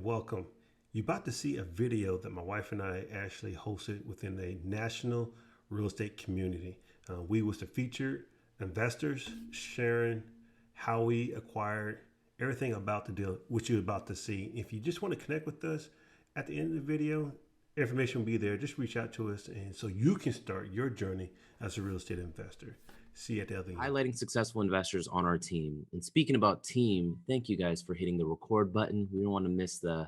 welcome. You're about to see a video that my wife and I actually hosted within a national real estate community. We was the featured investors sharing how we acquired everything about the deal, which you're about to see. If you just want to connect with us at the end of the video, information will be there. Just reach out to us, and so you can start your journey as a real estate investor. See you at the other end. Highlighting successful investors on our team. And speaking about team, thank you guys for hitting the record button. We don't want to miss the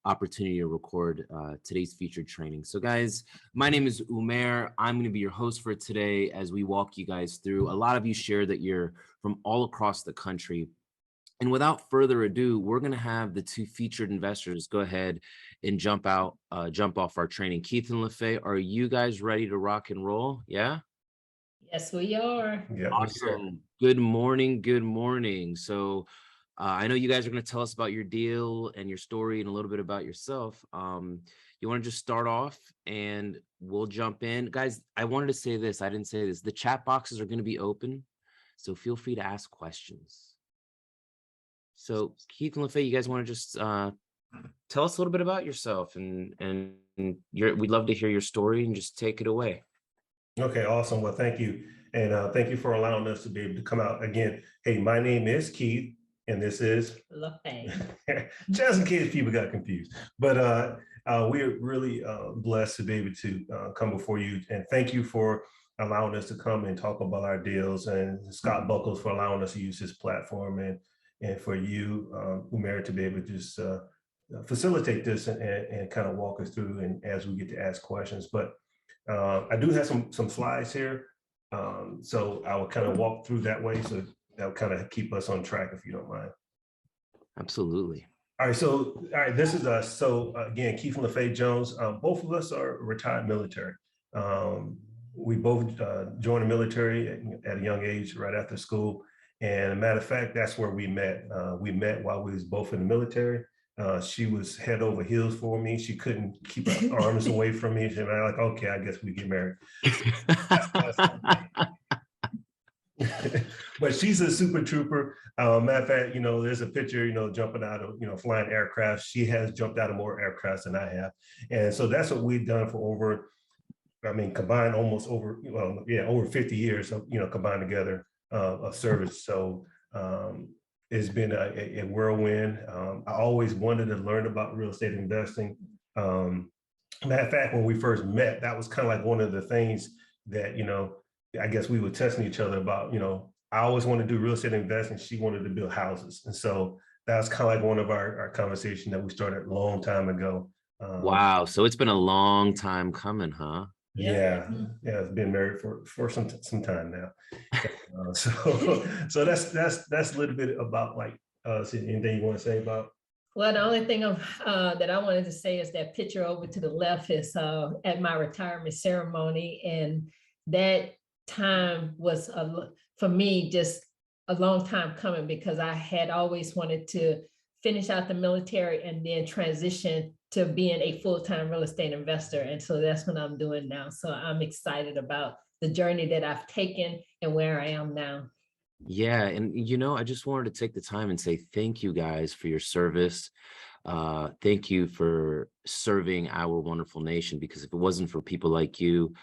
opportunity to record today's featured training. So guys, my name is Umair. I'm going to be your host for today as we walk you guys through. A lot of you share that you're from all across the country. And without further ado, we're going to have the two featured investors go ahead and jump off our training. Keith and Leafay, are you guys ready to rock and roll? Yeah? Yes, we are. Yeah, Awesome. Good morning. Good morning. So I know you guys are going to tell us about your deal and your story and a little bit about yourself. You want to just start off and we'll jump in. Guys, I wanted to say this. I didn't say this. The chat boxes are going to be open, so feel free to ask questions. So Keith and Leafay, you guys want to just tell us a little bit about yourself and we'd love to hear your story and just take it away. Okay, awesome. Well, thank you. And thank you for allowing us to be able to come out again. Hey, my name is Keith, and this is Leafay. just in case people got confused. But we're really blessed to be able to come before you. And thank you for allowing us to come and talk about our deals, and Scott Buckles for allowing us to use his platform, and for you, Umair, to be able to just facilitate this and kind of walk us through and as we get to ask questions. But I do have some slides here, so I will kind of walk through that way, so that'll kind of keep us on track if you don't mind. Absolutely. All right, this is us. So again, Keith and Leafay Jones, both of us are retired military. We both joined the military at a young age, right after school. And a matter of fact, that's where we met. We met while we was both in the military. She was head over heels for me. She couldn't keep her arms away from me. And I'm like, okay, I guess we get married. But she's a super trooper. Matter of fact, there's a picture, jumping out of, flying aircraft. She has jumped out of more aircrafts than I have. And so that's what we've done for combined almost over 50 years of, combined together of service. So it's been a whirlwind. I always wanted to learn about real estate investing. Matter of fact, when we first met, that was kind of like one of the things that, I guess we were testing each other about. I always wanted to do real estate investing. She wanted to build houses. And so that was kind of like one of our conversation that we started a long time ago. Wow. So it's been a long time coming, huh? Yeah, it's been married for some time now. So that's a little bit about like anything you want to say about? Well, the only thing that I wanted to say is that picture over to the left is at my retirement ceremony, and that time was for me just a long time coming, because I had always wanted to finish out the military and then transition to being a full-time real estate investor. And so that's what I'm doing now. So I'm excited about the journey that I've taken and where I am now. Yeah. And, I just wanted to take the time and say thank you guys for your service. Thank you for serving our wonderful nation, because if it wasn't for people like you,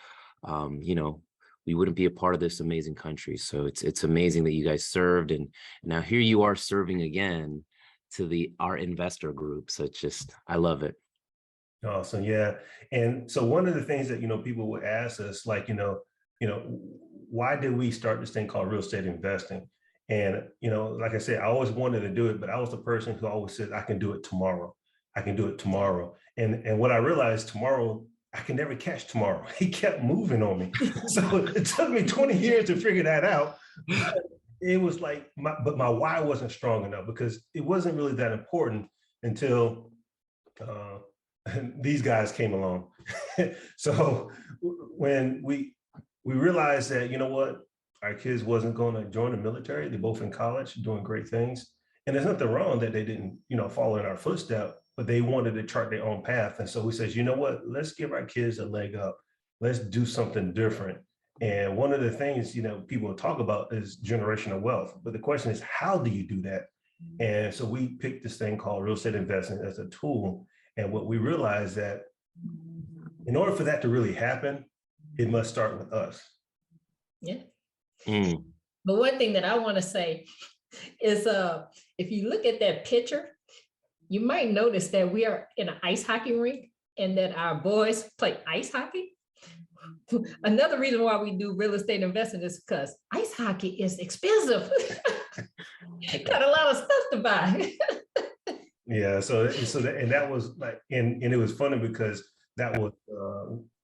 we wouldn't be a part of this amazing country. So it's amazing that you guys served. And now here you are serving again to our investor group. So it's just, I love it. Awesome. Yeah. And so one of the things that, people would ask us, like, why did we start this thing called real estate investing? And, like I said, I always wanted to do it, but I was the person who always said, I can do it tomorrow. I can do it tomorrow. And what I realized, tomorrow, I can never catch tomorrow. He kept moving on me. So it took me 20 years to figure that out. It was like, but my why wasn't strong enough, because it wasn't really that important until these guys came along. So when we realized that, our kids wasn't going to join the military. They're both in college, doing great things. And there's nothing wrong that they didn't, follow in our footsteps, but they wanted to chart their own path. And so we said, let's give our kids a leg up. Let's do something different. And one of the things, people talk about is generational wealth. But the question is, how do you do that? And so we picked this thing called real estate investing as a tool. And what we realized that in order for that to really happen, it must start with us. Yeah. Mm. But one thing that I want to say is if you look at that picture, you might notice that we are in an ice hockey rink and that our boys play ice hockey. Another reason why we do real estate investing is because ice hockey is expensive. Got a lot of stuff to buy. Yeah, and that was like, and it was funny because that was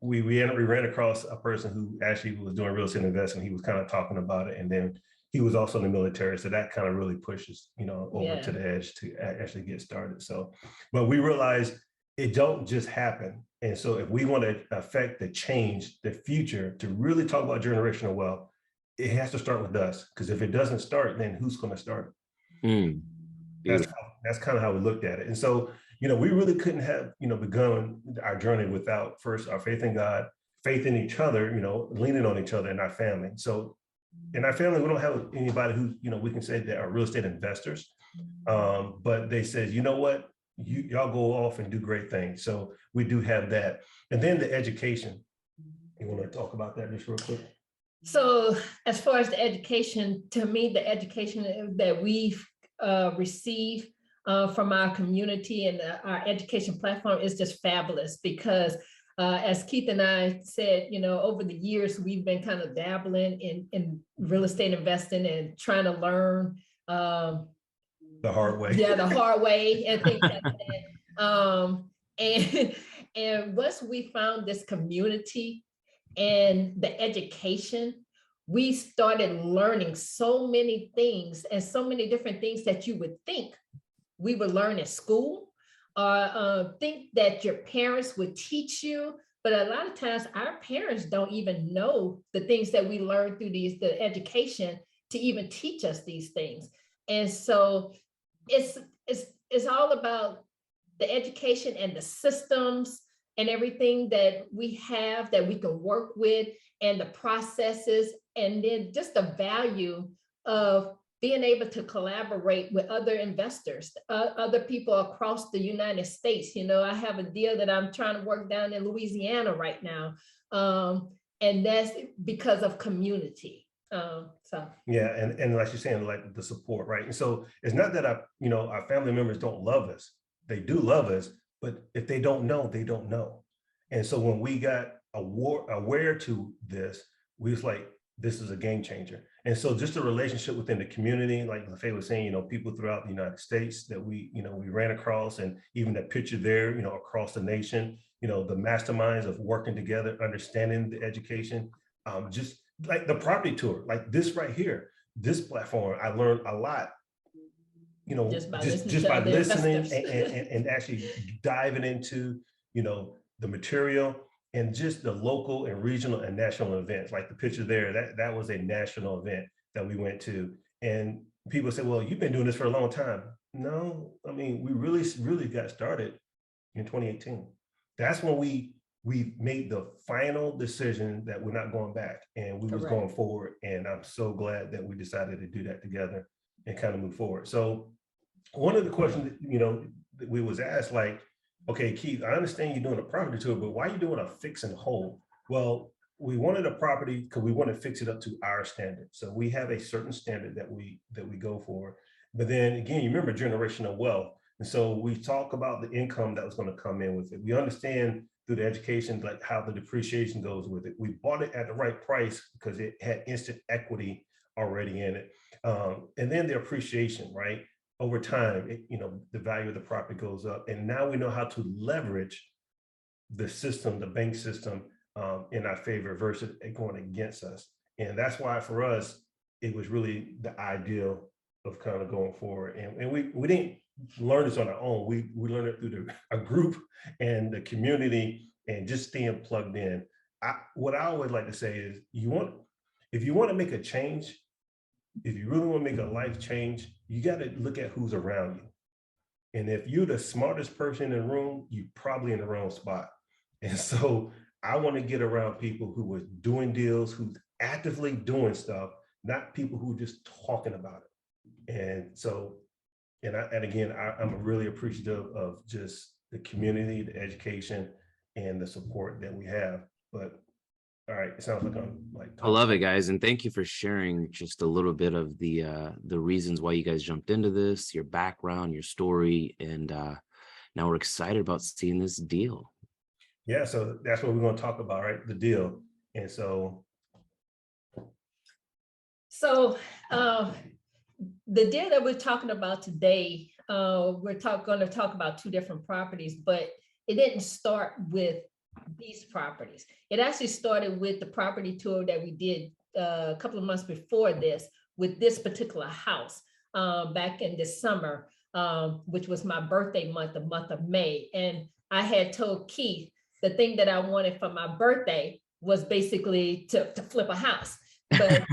we ran across a person who actually was doing real estate investing. He was kind of talking about it, and then he was also in the military, so that kind of really pushes over to the edge to actually get started. So, but we realized it don't just happen, and so if we want to affect the change, the future, to really talk about generational wealth, it has to start with us. Because if it doesn't start, then who's going to start it? Mm. That's kind of how we looked at it. And so, we really couldn't have, begun our journey without first our faith in God, faith in each other, leaning on each other in our family. So in our family, we don't have anybody who, we can say that are real estate investors. But they said, you know what, y'all go off and do great things. So we do have that. And then the education. You want to talk about that just real quick? So as far as the education, to me, the education that we've receive from our community and our education platform is just fabulous because as Keith and I said, over the years, we've been kind of dabbling in real estate investing and trying to learn the hard way. Yeah, the hard way and things like that. And once we found this community and the education, we started learning so many things and so many different things that you would think we would learn at school or think that your parents would teach you. But a lot of times our parents don't even know the things that we learn through the education to even teach us these things. And so it's all about the education and the systems and everything that we have that we can work with and the processes, and then just the value of being able to collaborate with other investors, other people across the United States. I have a deal that I'm trying to work down in Louisiana right now. And that's because of community. Yeah, and like you're saying, like the support, right? And so it's not that our family members don't love us. They do love us, but if they don't know, they don't know. And so when we got aware to this, we was like, this is a game changer. And so just the relationship within the community, like Leafay was saying, people throughout the United States that we ran across, and even that picture there, across the nation, the masterminds of working together, understanding the education, just like the property tour, like this right here, this platform, I learned a lot, just by listening and actually diving into, the material and just the local and regional and national events. Like the picture there, that was a national event that we went to. And people say, well, you've been doing this for a long time. No, I mean, we really got started in 2018. That's when we made the final decision that we're not going back and we was going forward. And I'm so glad that we decided to do that together and kind of move forward. So one of the questions, that we was asked, like, okay, Keith, I understand you're doing a property tour, but why are you doing a fix and hold? Well, we wanted a property because we want to fix it up to our standard. So we have a certain standard that we go for. But then again, you remember generational wealth. And so we talk about the income that was going to come in with it. We understand through the education, like how the depreciation goes with it. We bought it at the right price because it had instant equity already in it. And then the appreciation, right? Over time, the value of the property goes up. And now we know how to leverage the system, the bank system, in our favor versus it going against us. And that's why for us, it was really the ideal of kind of going forward. And we didn't learn this on our own. We learned it through a group and the community and just staying plugged in. What I always like to say is if you want to make a change, if you really want to make a life change, you got to look at who's around you. And if you're the smartest person in the room, you're probably in the wrong spot. And so I want to get around people who are doing deals, who's actively doing stuff, not people who are just talking about it. And so and again, I'm really appreciative of just the community, the education, and the support that we have. But all right, it sounds like I'm like I love it, guys, and thank you for sharing just a little bit of the reasons why you guys jumped into this, your background, your story, and now we're excited about seeing this deal. Yeah, so that's what we're going to talk about, right? The deal. And so the deal that we're talking about today, we're going to talk about two different properties, but it didn't start with these properties. It actually started with the property tour that we did a couple of months before this with this particular house back in December, which was my birthday month, the month of May. And I had told Keith the thing that I wanted for my birthday was basically to flip a house. But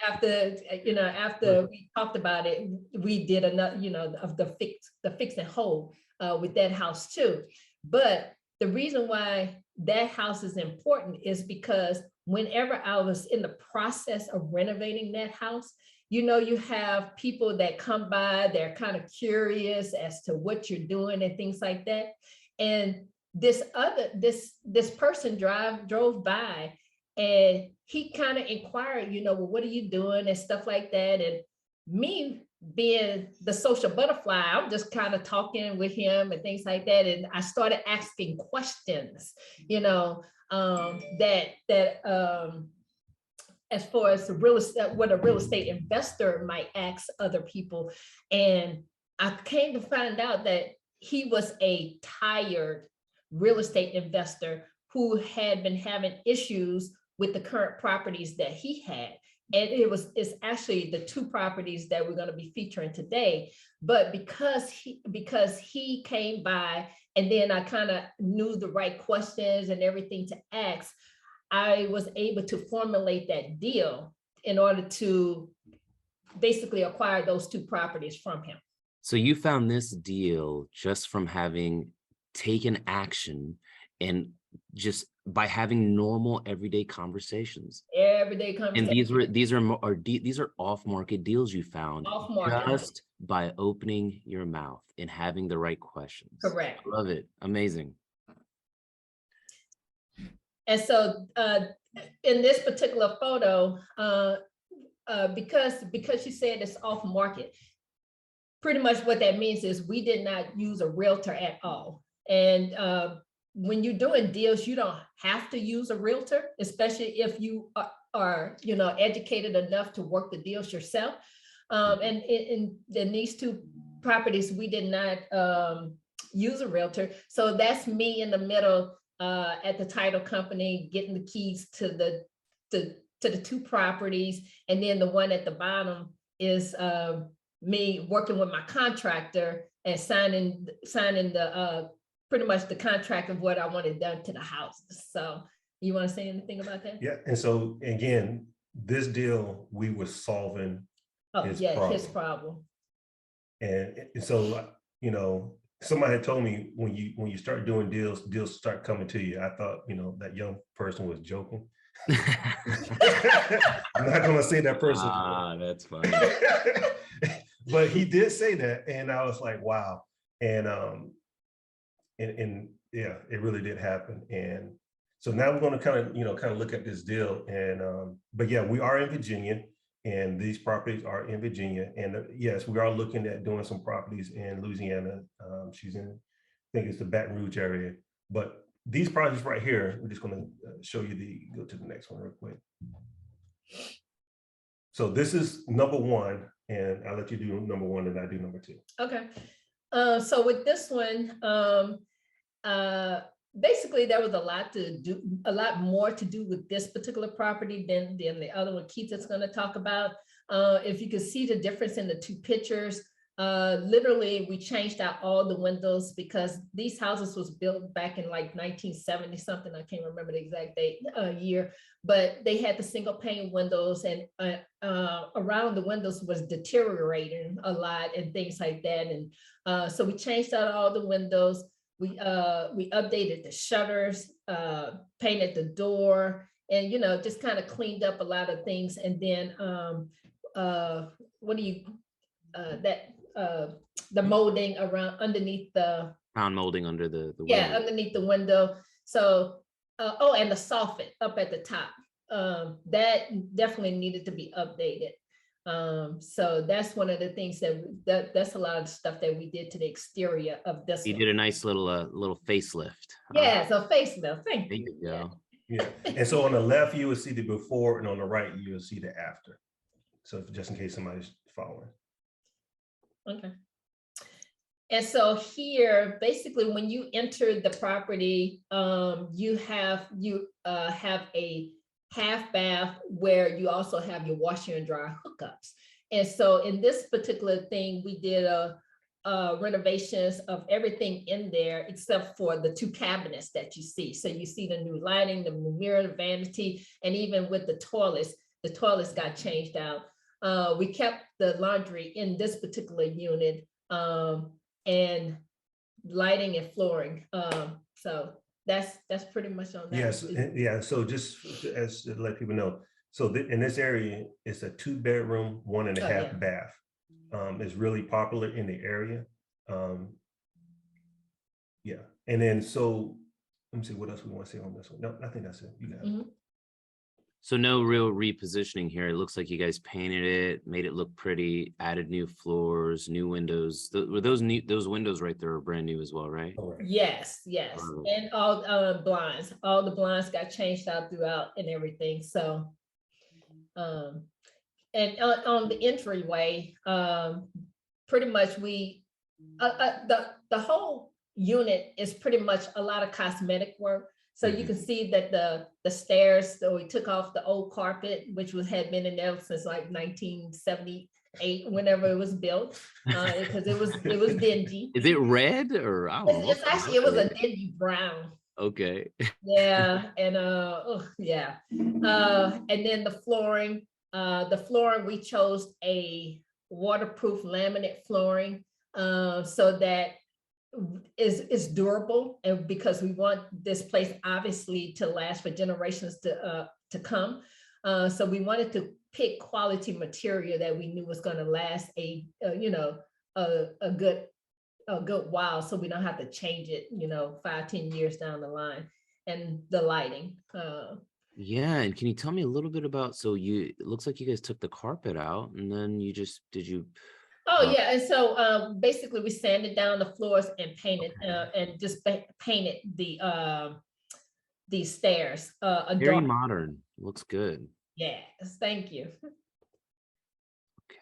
after we talked about it, we did another, of the fix and hold with that house too. But the reason why that house is important is because whenever I was in the process of renovating that house, you have people that come by, they're kind of curious as to what you're doing and things like that. And this person drove by, and he kind of inquired, well, what are you doing and stuff like that. And me being the social butterfly, I'm just kind of talking with him and things like that. And I started asking questions, as far as the real estate, what a real estate investor might ask other people. And I came to find out that he was a tired real estate investor who had been having issues with the current properties that he had. And it's actually the two properties that we're going to be featuring today. But because he came by, and then I kind of knew the right questions and everything to ask, I was able to formulate that deal in order to basically acquire those two properties from him. So you found this deal just from having taken action and just by having normal everyday conversations. And these are off-market deals you found just by opening your mouth and having the right questions. Correct. I love it. Amazing. And so in this particular photo, because you said it's off market, pretty much what that means is we did not use a realtor at all. And when you're doing deals, you don't have to use a realtor, especially if you are educated enough to work the deals yourself. And in these two properties, we did not use a realtor. So that's me in the middle at the title company, getting the keys to the two properties. And then the one at the bottom is me working with my contractor and signing the pretty much the contract of what I wanted done to the house. So you want to say anything about that? Yeah. And so again, this deal, we were solving his problem. And so, somebody had told me when you start doing deals start coming to you. I thought, that young person was joking. I'm not going to say that person. That's funny. But he did say that, and I was like, wow. And yeah, it really did happen. And so now we're going to kind of look at this deal. And but yeah, we are in Virginia, and these properties are in Virginia. And yes, we are looking at doing some properties in Louisiana. She's in, I think it's the Baton Rouge area. But these projects right here, we're just going to show you go to the next one real quick. So this is number one, and I'll let you do number one and I do number two. Okay. So with this one, basically there was a lot more to do with this particular property than the other one Keith is going to talk about. If you can see the difference in the two pictures, literally we changed out all the windows because these houses was built back in like 1970 something. I can't remember the exact date, year, but they had the single pane windows, and around the windows was deteriorating a lot and things like that. And so we changed out all the windows. We updated the shutters, painted the door, and just kind of cleaned up a lot of things. And then the molding around underneath the Crown molding under the yeah, window. underneath the window. So, oh, and the soffit up at the top. That definitely needed to be updated. So that's one of the things that's a lot of stuff that we did to the exterior of this You one. did a nice little facelift. Yeah, so facelift. Thank There you. you go. Yeah, and so on the left, you will see the before, and on the right, you will see the after. So just in case somebody's following. Okay. And so here, basically, when you enter the property, you have a half bath where you also have your washer and dryer hookups. And so in this particular thing, we did renovations of everything in there except for the two cabinets that you see. So you see the new lighting, the new mirror, the vanity, and even with the toilets got changed out. We kept the laundry in this particular unit, and lighting and flooring. So that's pretty much on that. Yes, yeah. So just as to let people know, so in this area, it's a 2-bedroom, 1.5 yeah. bath. It's really popular in the area. Yeah, and then so let me see what else we want to say on this one. No, I think that's it. You got it. Mhm. So no real repositioning here. It looks like you guys painted it, made it look pretty, added new floors, new windows. Were those windows right there are brand new as well, right? All right. Yes, Wow. and all blinds. All the blinds got changed out throughout and everything. So, and on the entryway, pretty much the whole unit is pretty much a lot of cosmetic work. So you can see that the stairs, so we took off the old carpet, which had been in there since like 1978, whenever it was built, because it was dingy. Is it red or I don't know? It's actually, it was a dingy brown. Okay. Yeah, and yeah. And then the flooring we chose a waterproof laminate flooring, so that is durable, and because we want this place obviously to last for generations to come. So we wanted to pick quality material that we knew was going to last a good while, so we don't have to change it 5-10 years down the line. And the lighting, Yeah, and can you tell me a little bit about, so it looks like you guys took the carpet out and then did you oh yeah, and so basically we sanded down the floors and painted and just painted the stairs. very modern, looks good. Yes, thank you.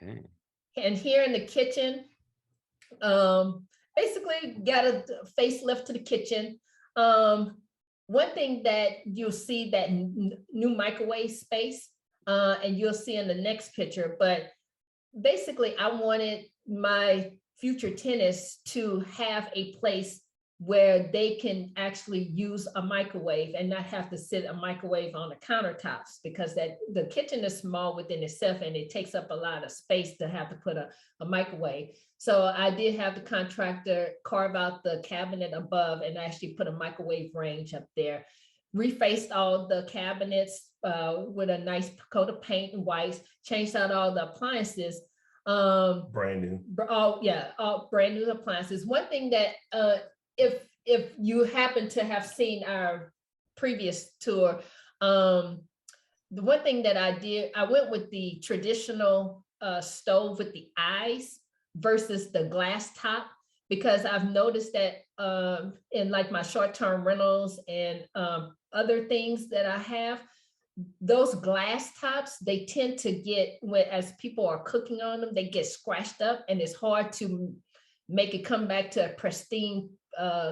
Okay. And here in the kitchen, basically got a facelift to the kitchen. One thing that you'll see, that new microwave space, and you'll see in the next picture, but basically I wanted my future tenants to have a place where they can actually use a microwave and not have to sit a microwave on the countertops, because the kitchen is small within itself and it takes up a lot of space to have to put a microwave. So I did have the contractor carve out the cabinet above and actually put a microwave range up there. Refaced all the cabinets with a nice coat of paint and whites, changed out all the appliances. Brand new. All brand new appliances. One thing that if you happen to have seen our previous tour, the one thing that I did, I went with the traditional stove with the eyes versus the glass top, because I've noticed that in like my short-term rentals and other things that I have, those glass tops, they tend to get, as people are cooking on them, they get scratched up and it's hard to make it come back to a pristine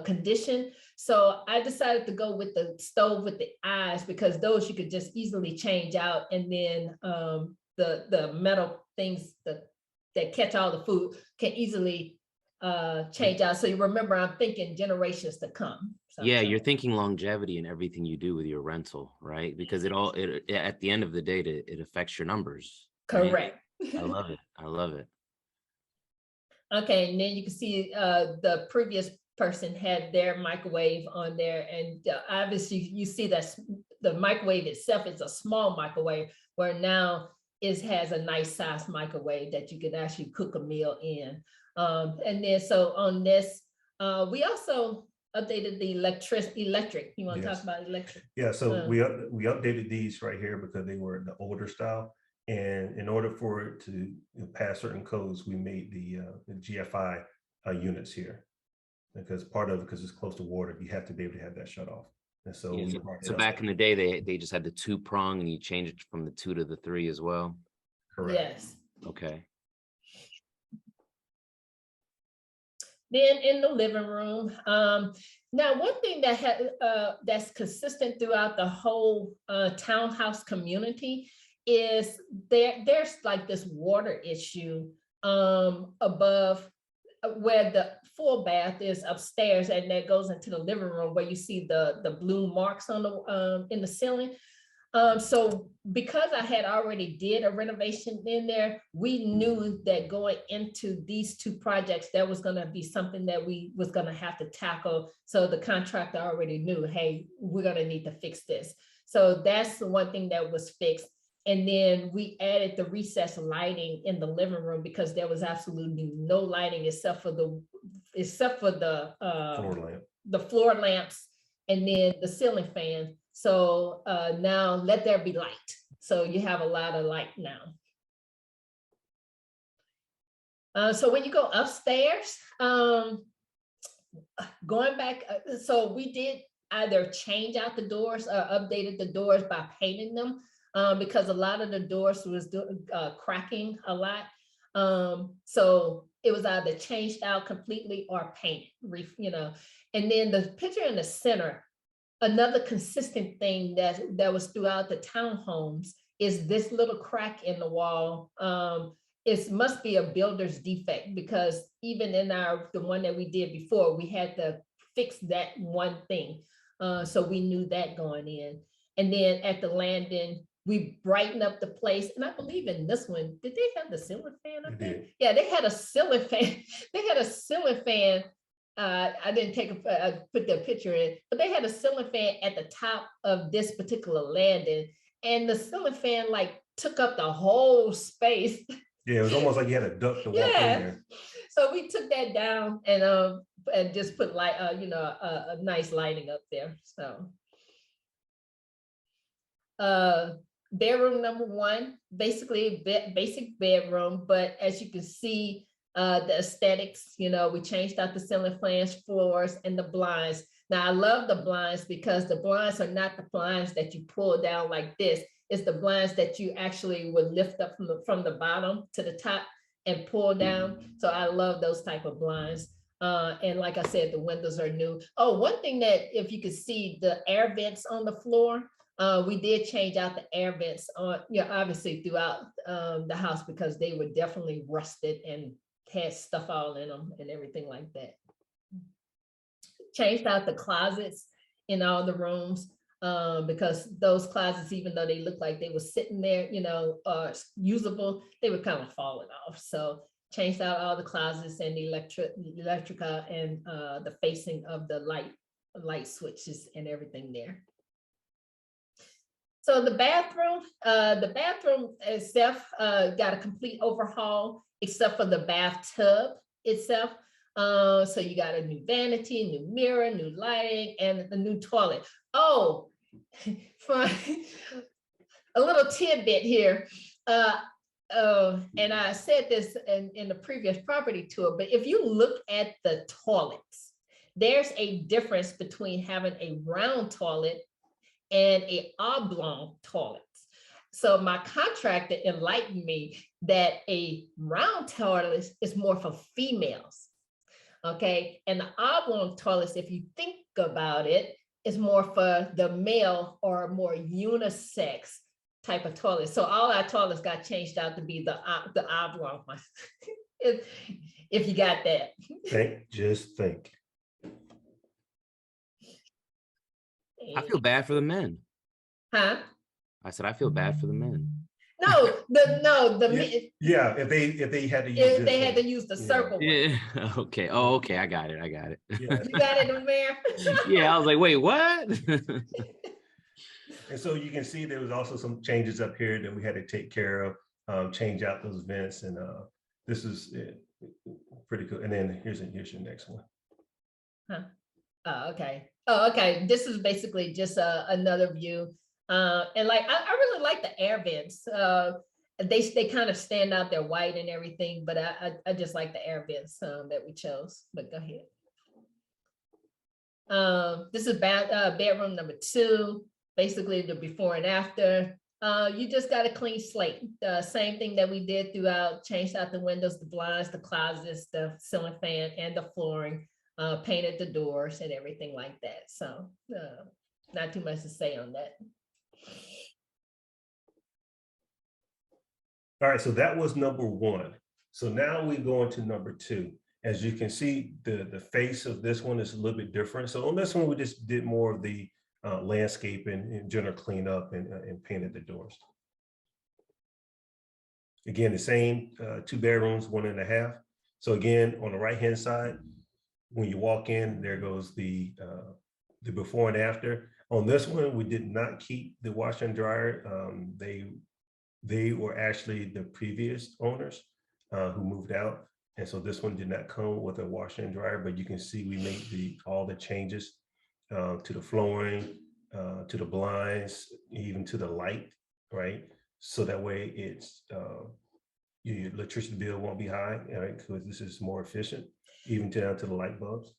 condition. So I decided to go with the stove with the eyes, because those you could just easily change out, and then the metal things that catch all the food can easily change out. So you remember, I'm thinking generations to come. So, yeah, you're thinking longevity in everything you do with your rental, right? Because it at the end of the day, it affects your numbers. correct. Right? I love it. I love it. Okay, and then you can see the previous person had their microwave on there, and obviously you see that the microwave itself is a small microwave, where now it has a nice size microwave that you can actually cook a meal in. And then so on this, we also updated the electric. You want to talk about electric? Yeah, so we updated these right here because they were the older style. And in order for it to pass certain codes, we made the GFI units here. Because because it's close to water, you have to be able to have that shut off. And so, yeah, so back in the day, they just had the 2-prong and you change it from the 2 to the 3 as well. Correct. Yes. Okay. Then in the living room, now one thing that that's consistent throughout the whole townhouse community is there's like this water issue above where the full bath is upstairs, and that goes into the living room where you see the blue marks on the in the ceiling. So because I had already did a renovation in there, we knew that going into these 2 projects, that was going to be something that we was going to have to tackle. So the contractor already knew, hey, we're going to need to fix this. So that's the one thing that was fixed. And then we added the recessed lighting in the living room because there was absolutely no lighting except for the floor lamps and then the ceiling fan. So now let there be light. So you have a lot of light now. So when you go upstairs, going back, so we did either change out the doors or updated the doors by painting them because a lot of the doors was cracking a lot. So it was either changed out completely or painted, and then the picture in the center, another consistent thing that was throughout the townhomes is this little crack in the wall. It must be a builder's defect because even in the one that we did before, we had to fix that one thing. So we knew that going in. And then at the landing, we brightened up the place. And I believe in this one, did they have the ceiling fan up there? Yeah, they had a ceiling fan. They had a ceiling fan. I didn't put the picture in, but they had a ceiling fan at the top of this particular landing, and the ceiling fan like took up the whole space. Yeah, it was almost like you had a duct to walk in there. So we took that down and just put light, a nice lighting up there. So, bedroom number 1, basically basic bedroom, but as you can see. The aesthetics, we changed out the ceiling fans, floors, and the blinds. Now I love the blinds because the blinds are not the blinds that you pull down like this. It's the blinds that you actually would lift up from the bottom to the top and pull down. So I love those type of blinds. And like I said, the windows are new. Oh, one thing that if you could see the air vents on the floor, we did change out the air vents on, obviously throughout the house because they were definitely rusted and had stuff all in them and everything like that. Changed out the closets in all the rooms because those closets, even though they looked like they were sitting there, usable, they were kind of falling off. So changed out all the closets and the electrical and the facing of the light switches and everything there. So the bathroom itself got a complete overhaul except for the bathtub itself. So you got a new vanity, new mirror, new lighting, and a new toilet. Oh, for a little tidbit here. And I said this in the previous property tour, but if you look at the toilets, there's a difference between having a round toilet and a oblong toilet. So my contractor enlightened me that a round toilet is more for females, okay? And the oblong toilets, if you think about it, is more for the male or more unisex type of toilet. So all our toilets got changed out to be the oblong one. if you got that. Just think. I feel bad for the men. Huh? I said I feel bad for the men. No, yeah. If they had to use if they had to use the circle one. Yeah. Okay. Oh, okay. I got it. Yeah. You got it, Amir? Yeah. I was like, wait, what? And so you can see there was also some changes up here that we had to take care of, change out those vents, and this is pretty cool. And then here's your next one. Huh. Oh, okay. Oh, okay. This is basically just another view. And like, I really like the air vents. They kind of stand out. They're white and everything, but I just like the air vents that we chose. But go ahead. This is bedroom number 2, basically the before and after. You just got a clean slate. The same thing that we did throughout, changed out the windows, the blinds, the closets, the ceiling fan, and the flooring, painted the doors and everything like that. So not too much to say on that. All right, so that was number 1. So now we go into number 2. As you can see, the face of this one is a little bit different. So on this one, we just did more of the landscape and general cleanup and painted the doors. Again, the same 2 bedrooms, 1.5. So again, on the right-hand side, when you walk in, there goes the before and after. On this one, we did not keep the washer and dryer. They were actually the previous owners who moved out. And so this one did not come with a washer and dryer, but you can see we made all the changes to the flooring, to the blinds, even to the light, right? So that way it's your electricity bill won't be high, right? Because this is more efficient, even down to the light bulbs.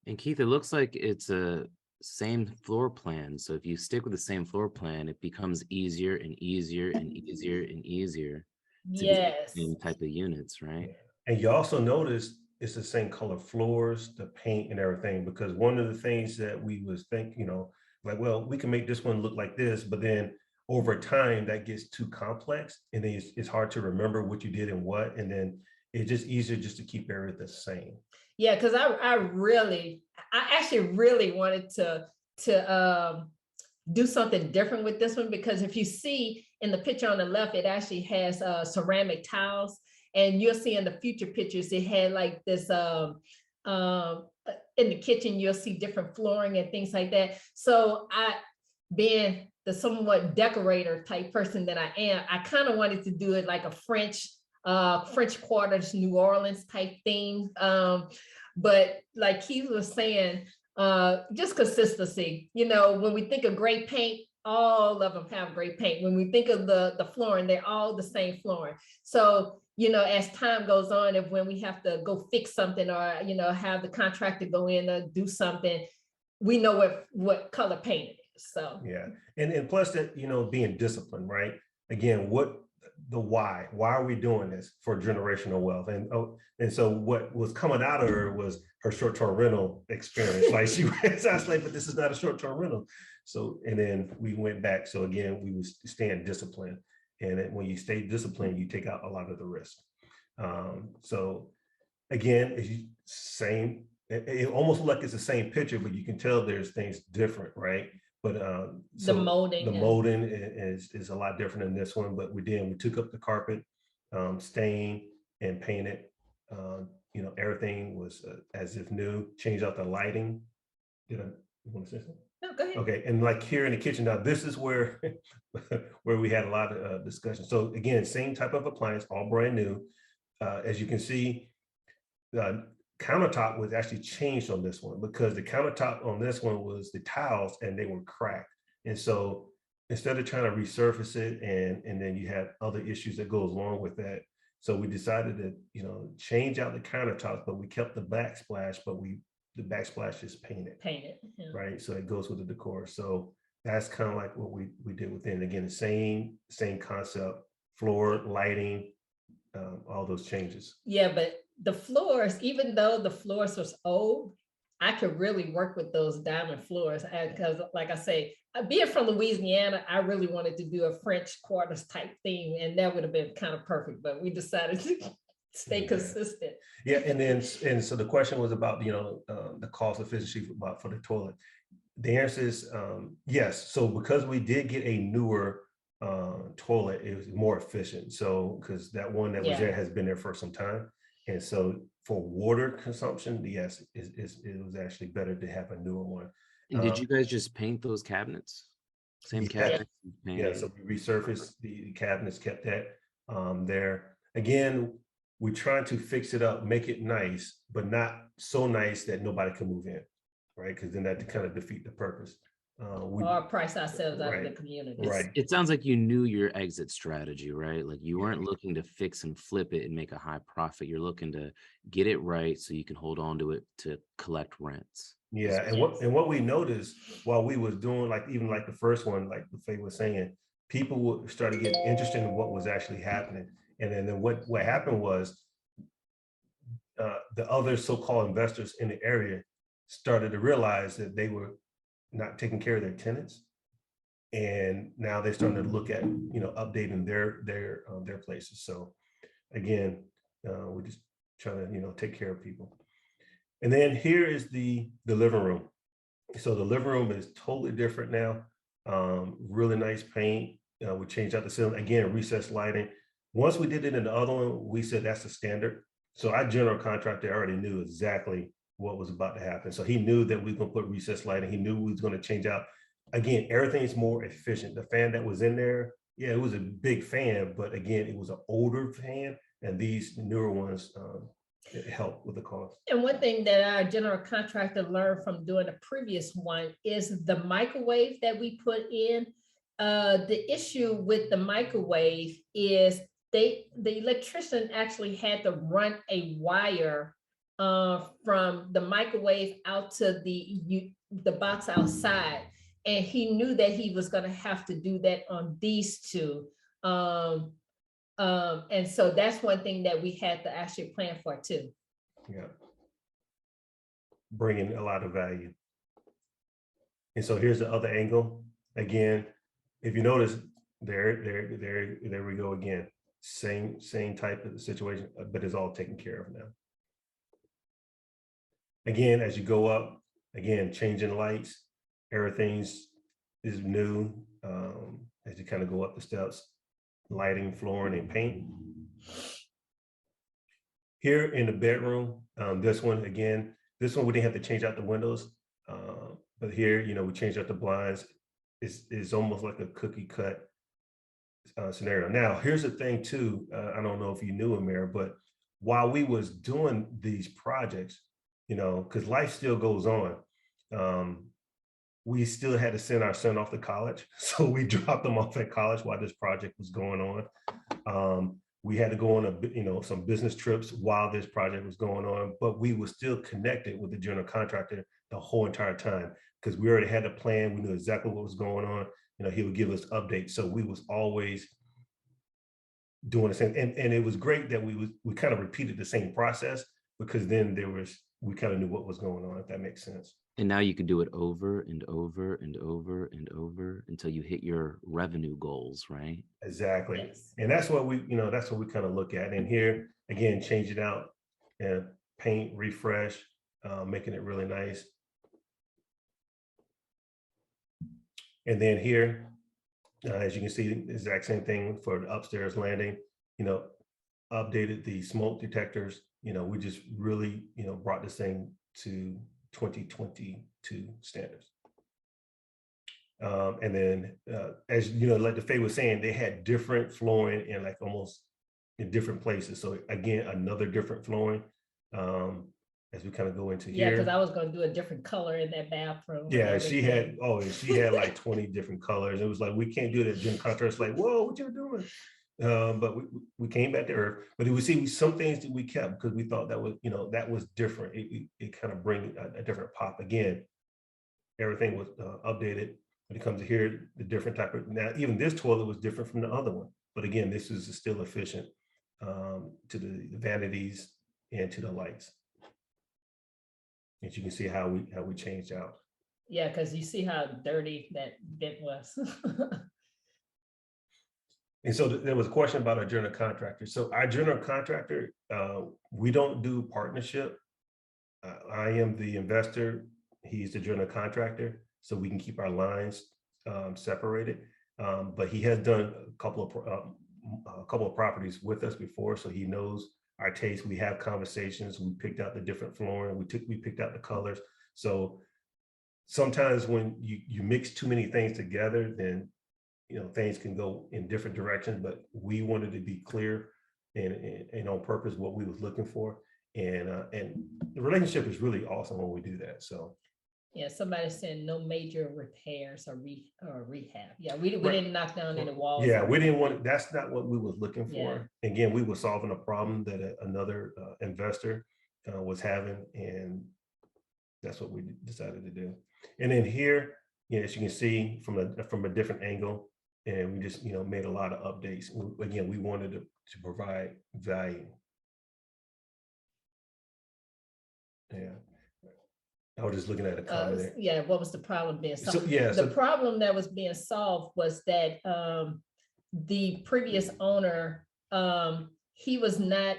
And Keith, it looks like it's a same floor plan. So if you stick with the same floor plan, it becomes easier and easier and easier and easier to Yes. the same type of units, right? And you also notice it's the same color floors, the paint and everything, because one of the things that we was thinking, like, well, we can make this one look like this, but then over time that gets too complex and then it's hard to remember what you did and what, and then it's just easier just to keep everything the same. Yeah, because I actually really wanted to do something different with this one, because if you see in the picture on the left, it actually has ceramic tiles, and you'll see in the future pictures it had like this in the kitchen you'll see different flooring and things like that. So being the somewhat decorator type person that I am, I kind of wanted to do it like a French Quarters, New Orleans type theme. But like Keith was saying, just consistency. When we think of great paint, all of them have great paint. When we think of the flooring, they're all the same flooring. So, as time goes on, when we have to go fix something or, have the contractor go in or do something, we know what color paint it is. So yeah, and plus that, being disciplined, right? Again, why are we doing this? For generational wealth. And so what was coming out of her was her short-term rental experience. Like she was like, but this is not a short-term rental. So, and then we went back. So again, we was staying disciplined. And when you stay disciplined, you take out a lot of the risk. So again, it's same, it almost like it's the same picture, but you can tell there's things different, right? But so the molding is a lot different in this one. But we took up the carpet, stained and painted. Everything was as if new. Changed out the lighting. You want to say something? No, go ahead. Okay, and like here in the kitchen now, this is where where we had a lot of discussion. So again, same type of appliance, all brand new. As you can see, the countertop was actually changed on this one, because the countertop on this one was the tiles and they were cracked. And so instead of trying to resurface it and then you have other issues that goes along with that. So we decided to, change out the countertops, but we kept the backsplash, but the backsplash is painted. Yeah. Right. So it goes with the decor. So that's kind of like what we did within. Again, the same concept, floor, lighting, all those changes. Yeah, but the floors, even though the floors was old, I could really work with those diamond floors, because like I say, being from Louisiana, I really wanted to do a French Quarters type theme, and that would have been kind of perfect, but we decided to stay consistent. Yeah, and so the question was about, the cost efficiency for the toilet. The answer is yes. So because we did get a newer toilet, it was more efficient. So because that one that was there has been there for some time. And so for water consumption, yes, it was actually better to have a newer one. And did you guys just paint those cabinets? Same cabinets? Yeah, so we resurfaced the cabinets, kept that there. Again, we're trying to fix it up, make it nice, but not so nice that nobody can move in, right? Because then that kind of defeat the purpose. Or price ourselves out of the Right, community. right. It sounds like you knew your exit strategy, right? Like you weren't looking to fix and flip it and make a high profit. You're looking to get it right so you can hold on to it to collect rents. Yeah, and what we noticed while we was doing, like even like the first one, like Leafay was saying, people would start to get interested in what was actually happening. And then what happened was the other so-called investors in the area started to realize that they were not taking care of their tenants, and now they're starting to look at updating their places. So again, we're just trying to take care of people. And then here is the living room. So the living room is totally different now. Really nice paint. We changed out the ceiling again, recessed lighting. Once we did it in the other one, we said that's the standard. So our general contractor already knew exactly what was about to happen. So he knew that we were going to put recessed lighting. He knew we was going to change out. Again, everything's more efficient. The fan that was in there, yeah, it was a big fan, but again, it was an older fan, and these newer ones help with the cost. And one thing that our general contractor learned from doing the previous one is the microwave that we put in. The issue with the microwave is the electrician actually had to run a wire from the microwave out to the box outside. And he knew that he was going to have to do that on these two. And so that's one thing that we had to actually plan for too. Yeah. Bringing a lot of value. And so here's the other angle. Again, if you notice, there we go again. Same type of situation, but it's all taken care of now. Again, as you go up, again, changing lights, everything's is new. As you kind of go up the steps, lighting, flooring, and paint. Here in the bedroom, this one, we didn't have to change out the windows, but here, we changed out the blinds. It's almost like a cookie cut scenario. Now, here's the thing too, I don't know if you knew, Amir, but while we was doing these projects, because life still goes on, we still had to send our son off to college. So we dropped him off at college while this project was going on. We had to go on some business trips while this project was going on, but we were still connected with the general contractor the whole entire time because we already had a plan. We knew exactly what was going on. He would give us updates. So we was always doing the same. And it was great that we kind of repeated the same process because then we kind of knew what was going on, if that makes sense. And now you can do it over and over and over and over until you hit your revenue goals, right? Exactly. Yes. And that's what we kind of look at. And here, again, change it out and paint, refresh, making it really nice. And then here, as you can see, the exact same thing for the upstairs landing, updated the smoke detectors. We just really, brought this thing to 2022 standards. And then, as like Leafay was saying, they had different flooring and like almost in different places. So again, another different flooring as we kind of go into here. Yeah, because I was going to do a different color in that bathroom. Yeah, she had like 20 different colors. It was like, we can't do that. General contractor's like, whoa, what you doing? But we came back to earth. But we see some things that we kept because we thought that was, that was different. It kind of bring a different pop. Again, everything was updated. When it comes to here, the different type of, now even this toilet was different from the other one. But again, this is still efficient to the vanities and to the lights. And you can see how we changed out. Yeah, because you see how dirty that vent was. And so there was a question about our general contractor. So our general contractor, we don't do partnership. I am the investor. He's the general contractor. So we can keep our lines separated. But he has done a couple of properties with us before. So he knows our taste. We have conversations. We picked out the different flooring. We picked out the colors. So sometimes when you mix too many things together, then things can go in different directions, but we wanted to be clear, and on purpose what we was looking for. And the relationship is really awesome when we do that. So Yeah, somebody said no major repairs or rehab. Yeah, we Right. didn't knock down any walls. yeah, we didn't want, that's not what we was looking Yeah. for. Again, we were solving a problem that another investor was having, and that's what we decided to do. And then here, as you can see from a different angle, and we just made a lot of updates. Again, we wanted to provide value. Yeah, I was just looking at a comment there. Yeah, what was the problem being solved? So, yeah, the problem that was being solved was that the previous owner, he was not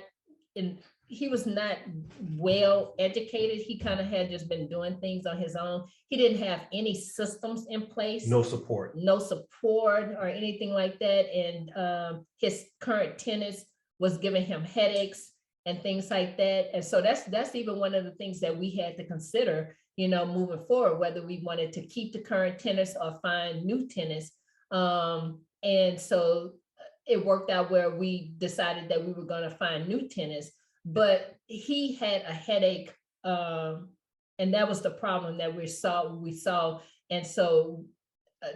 well educated. He kind of had just been doing things on his own. He didn't have any systems in place. No support or anything like that. And his current tenants was giving him headaches and things like that. And so that's even one of the things that we had to consider, moving forward, whether we wanted to keep the current tenants or find new tenants. And so it worked out where we decided that we were going to find new tenants, but he had a headache. And that was the problem that we saw. And so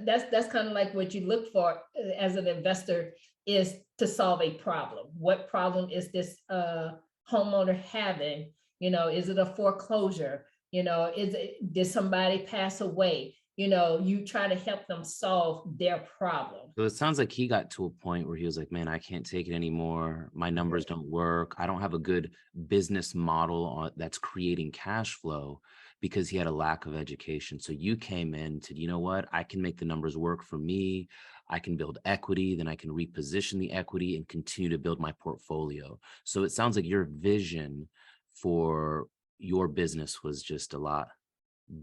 that's kind of like what you look for as an investor, is to solve a problem. What problem is this homeowner having? Is it a foreclosure? Did somebody pass away? You try to help them solve their problem. So it sounds like he got to a point where he was like, man, I can't take it anymore. My numbers don't work. I don't have a good business model that's creating cash flow, because he had a lack of education. So you came in to, you know what, I can make the numbers work for me. I can build equity, then I can reposition the equity and continue to build my portfolio. So it sounds like your vision for your business was just a lot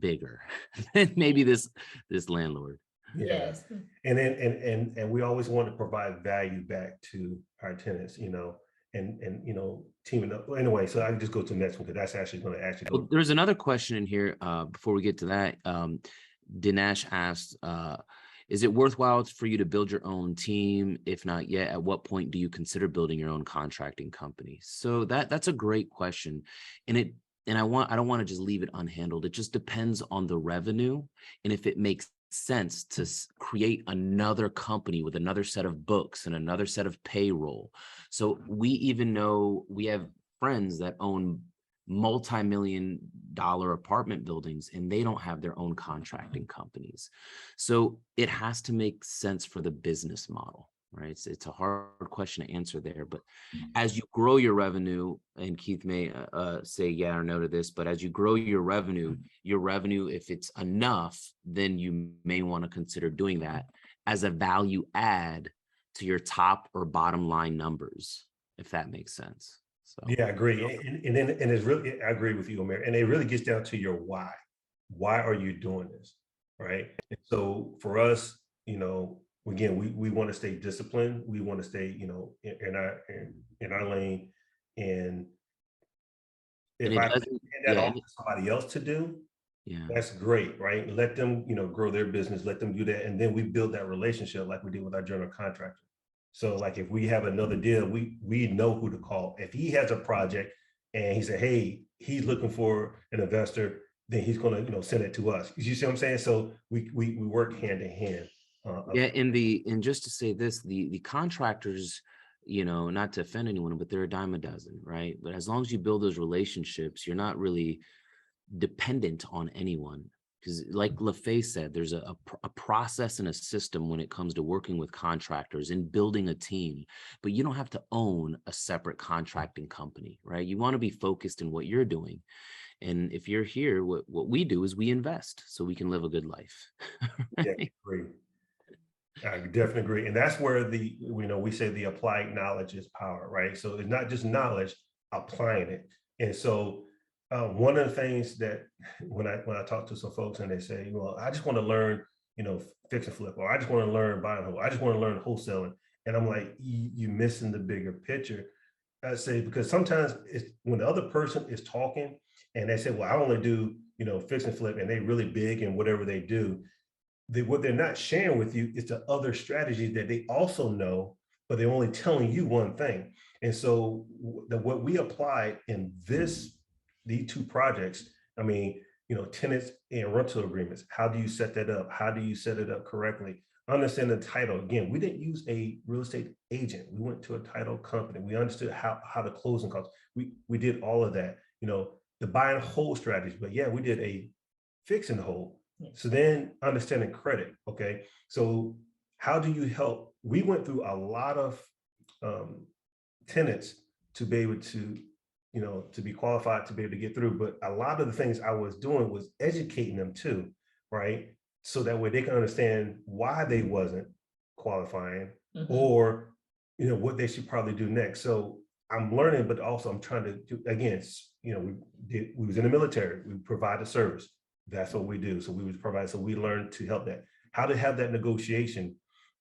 bigger than maybe this landlord. Yeah. Yes. And we always want to provide value back to our tenants, and teaming up. Anyway, so I can just go to the next one, because that's actually going to go. Well, there's another question in here before we get to that. Dinesh asked, is it worthwhile for you to build your own team? If not yet, at what point do you consider building your own contracting company? So that's a great question. And I don't want to just leave it unhandled. It just depends on the revenue, and if it makes sense to create another company with another set of books and another set of payroll. So we even know we have friends that own multi-million-dollar apartment buildings, and they don't have their own contracting companies. So it has to make sense for the business model, right? It's a hard question to answer there, but as you grow your revenue, and Keith may say yeah or no to this, but as you grow your revenue, if it's enough, then you may want to consider doing that as a value add to your top or bottom line numbers, if that makes sense. So yeah, I agree. And it's really, I agree with you, Amir. And it really gets down to your why. Why are you doing this? Right. And so for us, again, we want to stay disciplined. We want to stay, in our lane. And if I hand that off to somebody else to do, that's great, right? Let them, grow their business, let them do that. And then we build that relationship like we did with our general contractor. So like if we have another deal, we know who to call. If he has a project and he said, hey, he's looking for an investor, then he's going to, send it to us. You see what I'm saying? So we work hand in hand. And just to say this, the contractors, not to offend anyone, but they're a dime a dozen, right? But as long as you build those relationships, you're not really dependent on anyone. Because like Leafay said, there's a process and a system when it comes to working with contractors and building a team, but you don't have to own a separate contracting company, right? You want to be focused in what you're doing. And if you're here, what we do is we invest so we can live a good life. Right? Yeah, I agree. I definitely agree. And that's where we say the applied knowledge is power, right? So it's not just knowledge, applying it. And so one of the things that when I talk to some folks and they say, well, I just want to learn, fix and flip, or I just want to learn buy and hold, I just want to learn wholesaling. And I'm like, you're missing the bigger picture. I say, because sometimes it's when the other person is talking and they say, well, I only do, fix and flip, and they really big in whatever they do. What they're not sharing with you is the other strategies that they also know, but they're only telling you one thing. And so what we applied in these two projects, I mean, tenants and rental agreements, how do you set that up? How do you set it up correctly? Understand the title. Again, we didn't use a real estate agent. We went to a title company. We understood how the closing costs. We did all of that, the buy and hold strategy. But yeah, we did a fix and hold. So then understanding credit. Okay. So how do you help? We went through a lot of tenants to be able to, to be qualified to be able to get through. But a lot of the things I was doing was educating them too, right? So that way they can understand why they wasn't qualifying or, what they should probably do next. So I'm learning, but also I'm trying to do, again, we was in the military, we provide a service. That's what we do. So we would provide, so we learned to help that, how to have that negotiation,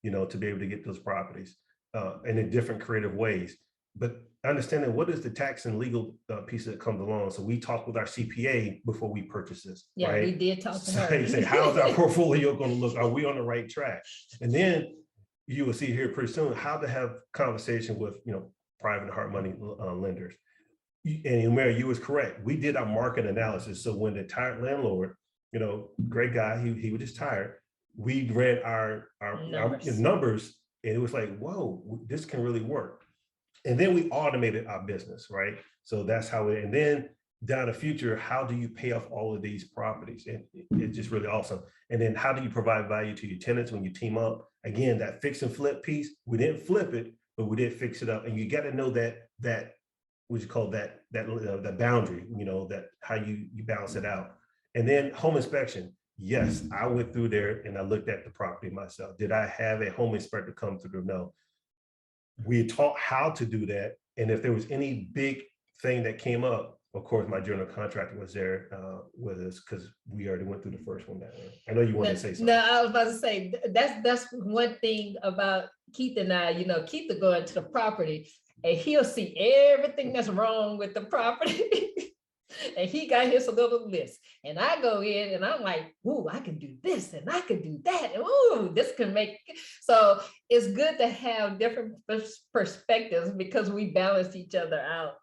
to be able to get those properties and in different creative ways. But understanding what is the tax and legal piece that comes along. So we talked with our CPA before we purchased this. Yeah, right? we did talk to her. Say, how's our portfolio going to look? Are we on the right track? And then you will see here pretty soon how to have conversation with, private and hard money lenders. And Mary, you was correct. We did our market analysis. So when the tired landlord, great guy, he was just tired. We ran our numbers and it was like, whoa, this can really work. And then we automated our business, right? So that's how and then down the future, how do you pay off all of these properties? And it's just really awesome. And then how do you provide value to your tenants when you team up? Again, that fix and flip piece, we didn't flip it, but we did fix it up. And you got to know that what you call that boundary, that how you balance it out. And then home inspection. Yes, I went through there and I looked at the property myself. Did I have a home inspector come through? No. We taught how to do that. And if there was any big thing that came up, of course, my general contractor was there with us because we already went through the first one that way. I know you wanted to say something. No, I was about to say, that's one thing about Keith and I, Keith will go into the property and he'll see everything that's wrong with the property. And he got his little list. And I go in and I'm like, ooh, I can do this and I can do that. And ooh, this can make. So it's good to have different perspectives because we balance each other out.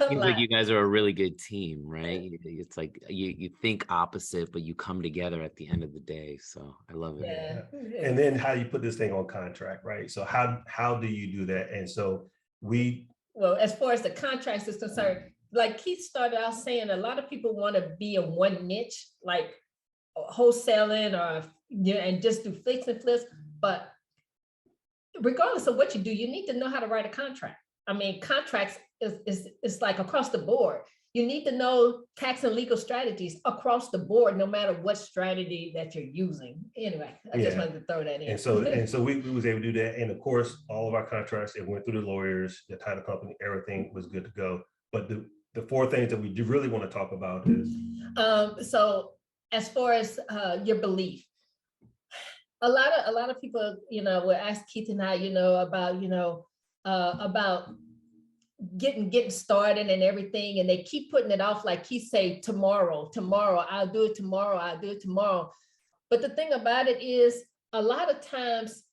Seems like you guys are a really good team, right? It's like you think opposite, but you come together at the end of the day. So I love it. Yeah. And then how you put this thing on contract, right? So how do you do that? And so well, as far as the contracts is concerned, like Keith started out saying, a lot of people want to be in one niche, like wholesaling or, and just do fix and flips. But regardless of what you do, you need to know how to write a contract. I mean, contracts is like across the board. You need to know tax and legal strategies across the board, no matter what strategy that you're using. Anyway, I just wanted to throw that in. And so we was able to do that. And of course, all of our contracts, it went through the lawyers, the title company, everything was good to go. But the four things that we really want to talk about is so as far as your belief, a lot of people will ask Keith and I about getting started and everything, and they keep putting it off, like he say tomorrow I'll do it tomorrow. But the thing about it is, a lot of times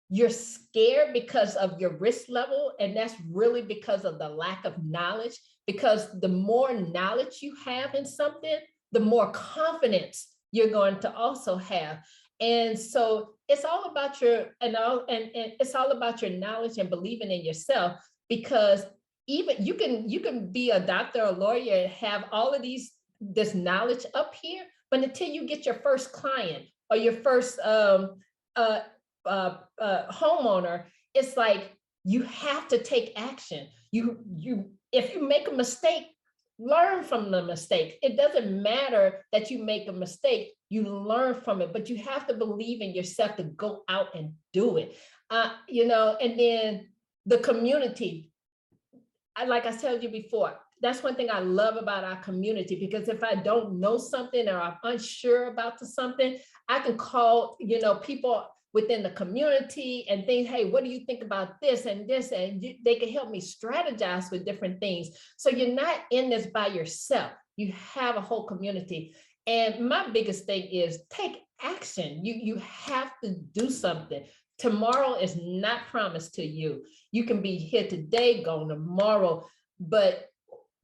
you're scared because of your risk level, and that's really because of the lack of knowledge. Because the more knowledge you have in something, the more confidence you're going to also have. And so it's all about and it's all about your knowledge and believing in yourself. Because even you can be a doctor or lawyer and have all of this knowledge up here, but until you get your first client or your first homeowner, it's like you have to take action. If you make a mistake, learn from the mistake. It doesn't matter that you make a mistake, you learn from it, but you have to believe in yourself to go out and do it. And then the community, like I told you before, that's one thing I love about our community, because if I don't know something or I'm unsure about something, I can call, people within the community and think, hey, what do you think about this and this? And they can help me strategize with different things. So you're not in this by yourself. You have a whole community. And my biggest thing is take action. You have to do something. tomorrow is not promised to you. You can be here today, gone tomorrow, but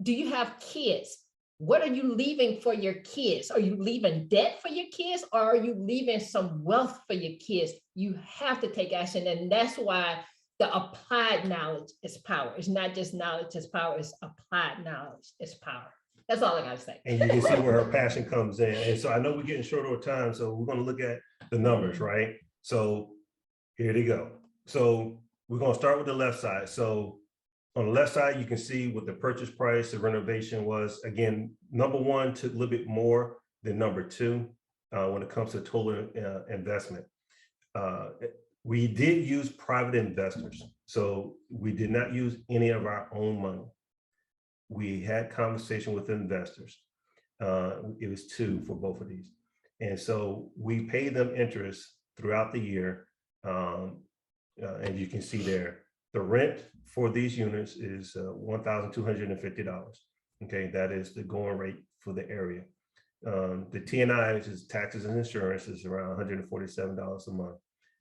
do you have kids? What are you leaving for your kids? Are you leaving debt for your kids, or are you leaving some wealth for your kids? You have to take action. And that's why the applied knowledge is power. It's not just knowledge is power, it's applied knowledge is power. That's all I gotta say. And you can see where her passion comes in. And so I know we're getting short on time, so we're gonna look at the numbers, right? So here they go. So we're gonna start with the left side. So on the left side, you can see what the purchase price, the renovation was. Again, number one took a little bit more than number two when it comes to total investment. We did use private investors. So we did not use any of our own money. We had conversation with investors. It was two for both of these. And so we paid them interest throughout the year. And you can see there, the rent for these units is $1,250. Okay, that is the going rate for the area. The T&I, which is taxes and insurance, is around $147 a month.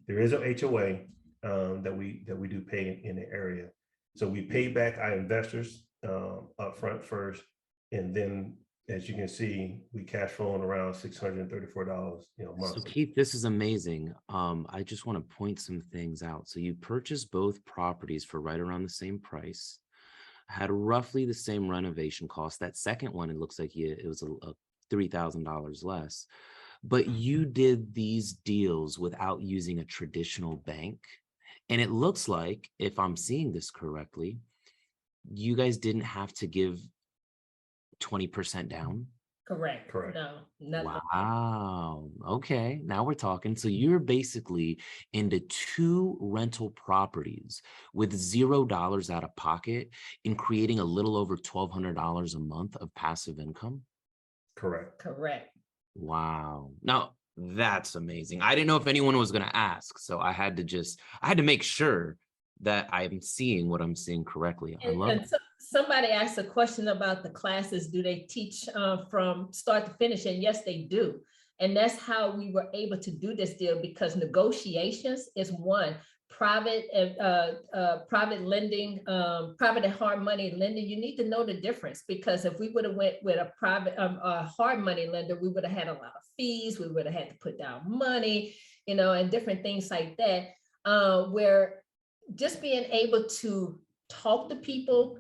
There is an HOA that we do pay in the area. So we pay back our investors up front first, and then as you can see, we cash flowing around $634, monthly. So Keith, this is amazing. I just want to point some things out. So you purchased both properties for right around the same price, had roughly the same renovation cost. That second one, it looks like it was a $3,000 less, but you did these deals without using a traditional bank. And it looks like, if I'm seeing this correctly, you guys didn't have to give 20% down. Correct. No, nothing. Wow. Okay. Now we're talking. So you're basically into 2 rental properties with $0 out of pocket and creating a little over $1,200 a month of passive income. Correct. Wow. Now that's amazing. I didn't know if anyone was going to ask, so I had to make sure that I'm seeing what I'm seeing correctly. I love it. So somebody asked a question about the classes. Do they teach from start to finish? And yes, they do. And that's how we were able to do this deal, because negotiations is one. Private lending, private and hard money lending, you need to know the difference, because if we would have went with a private hard money lender, we would have had a lot of fees. We would have had to put down money, and different things like that, where just being able to talk to people,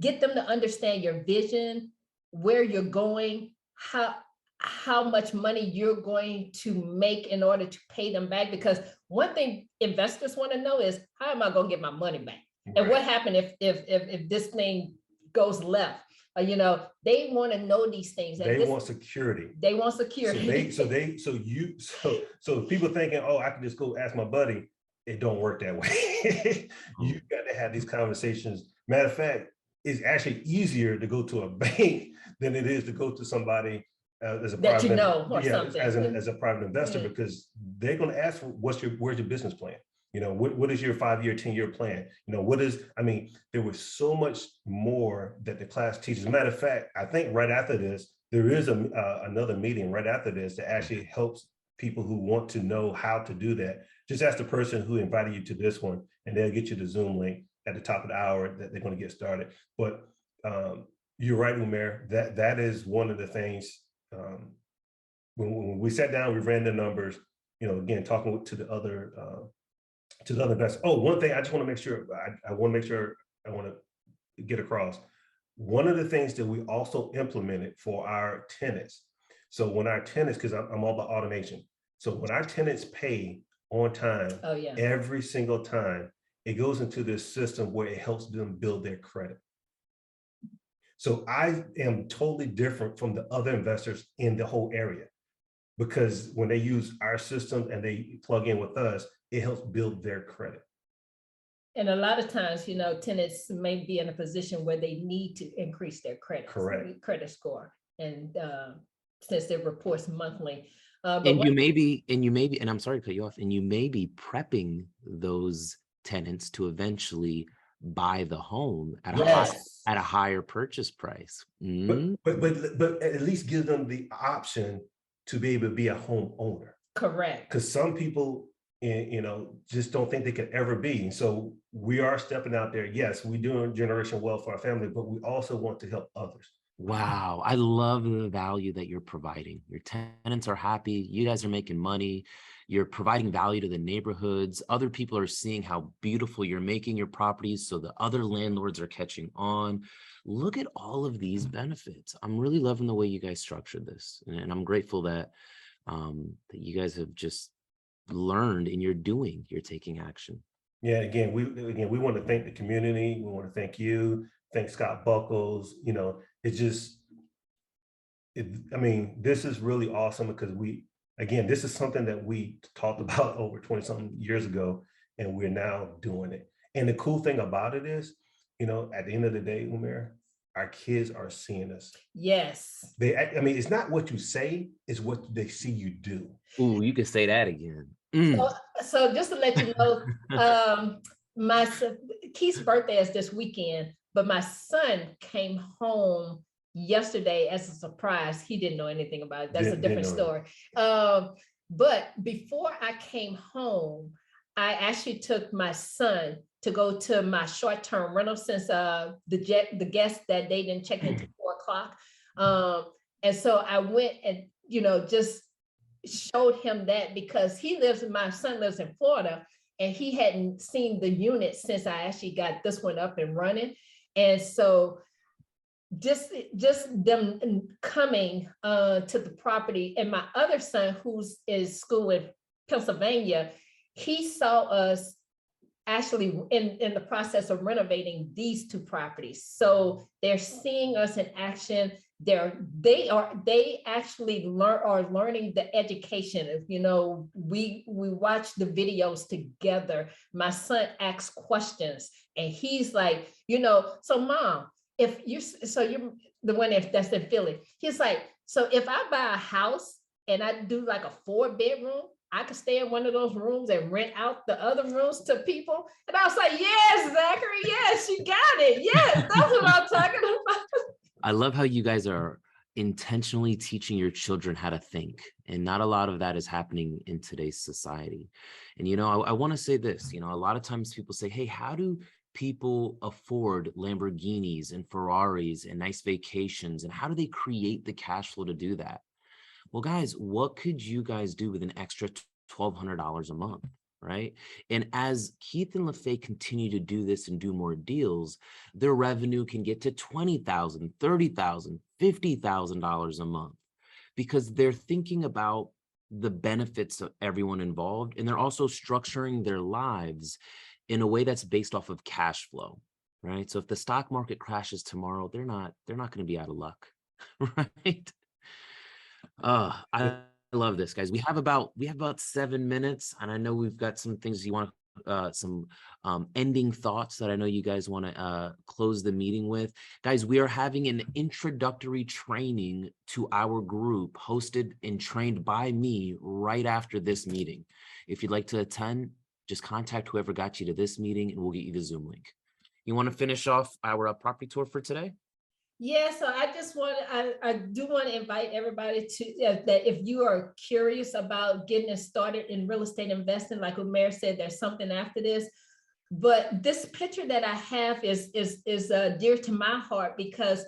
get them to understand your vision, where you're going, how much money you're going to make in order to pay them back. Because one thing investors want to know is, how am I going to get my money back? Right. And what happened if this thing goes left? They want to know these things. They want security. They want security. So people thinking, oh, I can just go ask my buddy. It don't work that way. You got to have these conversations. Matter of fact, it's actually easier to go to a bank than it is to go to somebody as a that private, as a private investor, because they're going to ask, where's your business plan? What is your 5-year, 10-year plan? There was so much more that the class teaches. As a matter of fact, I think right after this, there is another meeting right after this that actually helps people who want to know how to do that. Just ask the person who invited you to this one, and they'll get you the Zoom link at the top of the hour that they're going to get started. But you're right, Umair, that is one of the things. When we sat down, we ran the numbers, again, talking to the other investors. Oh, one thing I just want to make sure, I want to get across. One of the things that we also implemented for our tenants. So when our tenants, because I'm all about automation. So when our tenants pay on time, every single time, it goes into this system where it helps them build their credit. So I am totally different from the other investors in the whole area, because when they use our system and they plug in with us, it helps build their credit. And a lot of times, tenants may be in a position where they need to increase their credit score. And since their reports monthly. And you may be, and I'm sorry to cut you off, and you may be prepping those tenants to eventually buy the home at a higher purchase price. But at least give them the option to be able to be a homeowner. Correct. Because some people and just don't think they could ever be. So we are stepping out there. Yes, we're doing generational wealth for our family, but we also want to help others. Wow, I love the value that you're providing. Your tenants are happy. You guys are making money. You're providing value to the neighborhoods. Other people are seeing how beautiful you're making your properties, so the other landlords are catching on. Look at all of these benefits. I'm really loving the way you guys structured this, and I'm grateful that that you guys have just learned and you're taking action. Yeah, we want to thank the community. We want to thank you, thank Scott Buckles. It's just, I mean, this is really awesome because this is something that we talked about over 20 something years ago, and we're now doing it. And the cool thing about it is, at the end of the day, Umair, our kids are seeing us. Yes. I mean, it's not what you say, it's what they see you do. Ooh, you can say that again. So just to let you know, my son, Keith's birthday is this weekend, but my son came home yesterday as a surprise. He didn't know anything about it. That's a different story. But before I came home, I actually took my son to go to my short-term rental since the guests that they didn't check in till 4:00. And so I went and just showed him that, because my son lives in Florida, and he hadn't seen the unit since I actually got this one up and running. And so just them coming to the property, and my other son, who's in school in Pennsylvania, he saw us actually in the process of renovating these two properties. So they're seeing us in action. They actually are learning the education. We watch the videos together. My son asks questions, and he's like, so mom, you're the one that's in Philly. He's like, so if I buy a house and I do like a 4-bedroom, I could stay in one of those rooms and rent out the other rooms to people. And I was like, yes, Zachary, yes, you got it. Yes, that's what I'm talking about. I love how you guys are intentionally teaching your children how to think, and not a lot of that is happening in today's society. And I want to say this, a lot of times people say, hey, how do people afford Lamborghinis and Ferraris and nice vacations, and how do they create the cash flow to do that? Well, guys, what could you guys do with an extra $1,200 a month? Right? And as Keith and Leafay continue to do this and do more deals, their revenue can get to $20,000, $30,000, $50,000 a month, because they're thinking about the benefits of everyone involved, and they're also structuring their lives in a way that's based off of cash flow, right? So if the stock market crashes tomorrow, they're not going to be out of luck, right? I love this, guys. We have about 7 minutes, and I know we've got some things you want some ending thoughts that I know you guys want to close the meeting with. Guys, we are having an introductory training to our group hosted and trained by me right after this meeting. If you'd like to attend, just contact whoever got you to this meeting and we'll get you the Zoom link. You want to finish off our property tour for today? Yeah, so I do want to invite everybody to that if you are curious about getting started in real estate investing, like Umair said, there's something after this. But this picture that I have is dear to my heart, because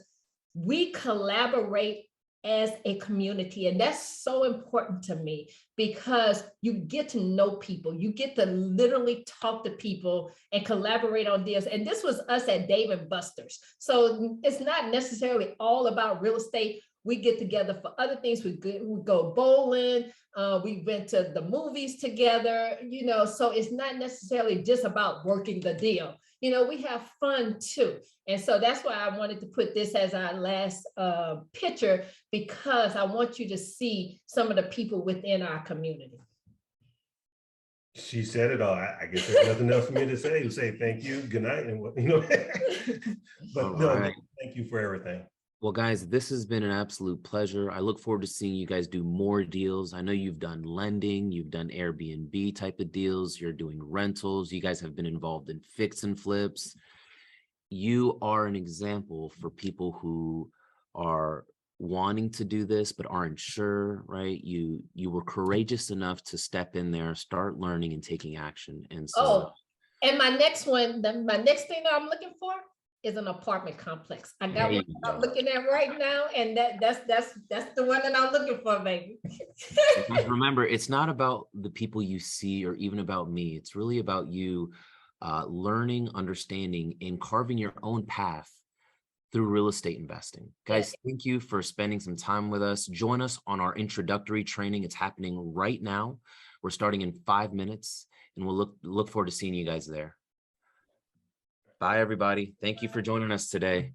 we collaborate as a community. And that's so important to me, because you get to know people, you get to literally talk to people and collaborate on deals. And this was us at Dave & Buster's. So it's not necessarily all about real estate. We get together for other things. We go bowling. We went to the movies together, so it's not necessarily just about working the deal. We have fun too. And so that's why I wanted to put this as our last picture, because I want you to see some of the people within our community. She said it all. I guess there's nothing else for me to say. To say thank you, good night, and But no, thank you for everything. Well, guys, this has been an absolute pleasure. I look forward to seeing you guys do more deals. I know you've done lending, you've done Airbnb type of deals, you're doing rentals, you guys have been involved in fix and flips. You are an example for people who are wanting to do this but aren't sure, right? You were courageous enough to step in there, start learning and taking action. And so Oh, and my next one, my next thing that I'm looking for is an apartment complex. I got there one you I'm go. looking at right now, and that's the one that I'm looking for, baby. Because remember, it's not about the people you see or even about me. It's really about you learning, understanding, and carving your own path through real estate investing. Guys, thank you for spending some time with us. Join us on our introductory training. It's happening right now. We're starting in 5 minutes, and we'll look forward to seeing you guys there. Bye, everybody. Thank you for joining us today.